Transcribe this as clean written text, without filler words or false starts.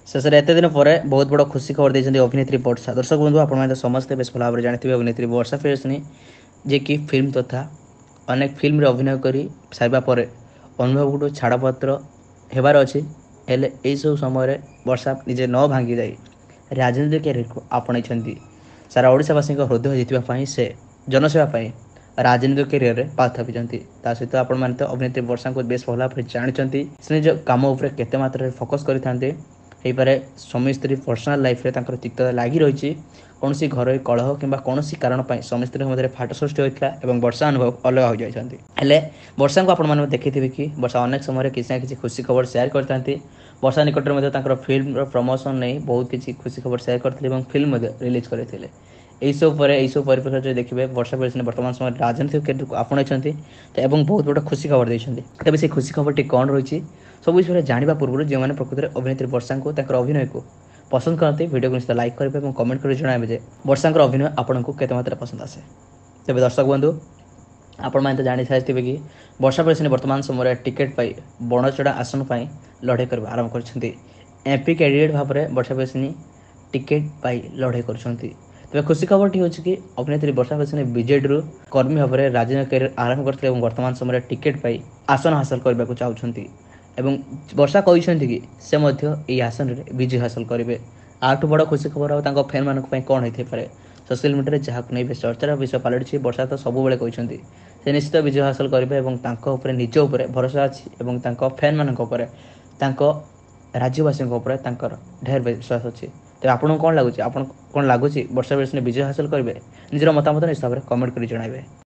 शेष में एत दिन पर बहुत बड़ खुशी खबर देते अभिनेत्री वर्षा। दर्शक बंधु आप समस्ते बेस भल भाव में जानते अभिनेत्री वर्षा प्रियदर्शिनी जे कि फिल्म तथा अनेक फिल्म अभिनय कर सारा पर अनुभव गोटे छाड़पत्र होबार अच्छे हेले यही सब समय वर्षा निजे न भांगी जाए राजनीति कैरियर को आपणई सारा ओडावासी हृदय जीतवाई से जनसेवाई राजनीतिक कैरियर में पाथ थापिंट सहित आपण तो अभिनेत्री वर्षा को बेस भल भाव जानते से निज कम उपर केते मात्रा फोकस करते ହେଇପାରେ ସ୍ୱାମୀ ସ୍ତ୍ରୀ ପର୍ସନାଲ ଲାଇଫରେ ତାଙ୍କର ତିକ୍ତତା ଲାଗି ରହିଛି କୌଣସି ଘରୋଇ କଳହ କିମ୍ବା କୌଣସି କାରଣ ପାଇଁ ସ୍ୱାମୀ ସ୍ତ୍ରୀଙ୍କ ମଧ୍ୟରେ ଫାଟ ସୃଷ୍ଟି ହୋଇଥିଲା ଏବଂ ବର୍ଷା ଅନୁଭବ ଅଲଗା ହୋଇଯାଇଛନ୍ତି। ହେଲେ ବର୍ଷାଙ୍କୁ ଆପଣମାନେ ଦେଖିଥିବେ କି ବର୍ଷା ଅନେକ ସମୟରେ କିଛି ନା କିଛି ଖୁସି ଖବର ସେୟାର କରିଥାନ୍ତି। ବର୍ଷା ନିକଟରେ ମଧ୍ୟ ତାଙ୍କର ଫିଲ୍ମର ପ୍ରମୋସନ୍ ନେଇ ବହୁତ କିଛି ଖୁସି ଖବର ସେୟାର କରିଥିଲେ ଏବଂ ଫିଲ୍ମ ମଧ୍ୟ ରିଲିଜ୍ କରିଥିଲେ। ଏହିସବୁ ପରିପ୍ରେକ୍ଷୀରେ ଦେଖିବେ ବର୍ଷା ପ୍ରିୟଦର୍ଶିନୀ ବର୍ତ୍ତମାନ ସମୟରେ ରାଜନୈତିକ କ୍ଷେତ୍ରକୁ ଆପଣେଇଛନ୍ତି ଏବଂ ବହୁତ ବଡ଼ ଖୁସି ଖବର ଦେଇଛନ୍ତି। ତେବେ ସେ ଖୁସି ଖବରଟି କ'ଣ ରହିଛି सब विषय जानवा पूर्व जो मैंने प्रकृति में अभिनेत्री वर्षा को अभिनय को पसंद करते वीडियो को निश्चित लाइक करेंगे और कमेंट कर जणावे वर्षा अभिनय आपन को केते मात्रा पसंद आसे। तेज दर्शक बंधु आपण मैंने तो जानी सारी कि वर्षा प्रियदर्शिनी वर्तमान समय टिकेट पाई बणचढ़ा आसन पर लड़े कर आरंभ कर एमपी कैंडिडेट भाव में वर्षा प्रियदर्शिनी टिकेट पाई लड़े कर तेज खुशी खबरटी हूँ कि अभिनेत्री वर्षा प्रियदर्शिनी बीजेडी कर्मी भाव में राजनीतिक कैरियर आरंभ करते वर्तमान समय टिकेट पाई आसन हासिल करने को चाहते एवं वर्षा कहते कि से यही आसन में विजय हासिल करेंगे। आठू बड़ खुशी खबर और फैन मान कौन होते पारे सोशल मीडिया जहाँ नहीं बेस चर्चार विषय पलटि वर्षा तो सब कहते से निश्चित विजय हासिल करेंगे और निज उपर भरोसा अच्छी फैन मान राज्यवासी ढेर विश्वास अच्छी। तेज आपको कौन लगुच कौन लगुच वर्षा प्रियदर्शिनी विजय हासिल करेंगे निजर मतामत निश्चित भाव में कमेंट कर जणावे।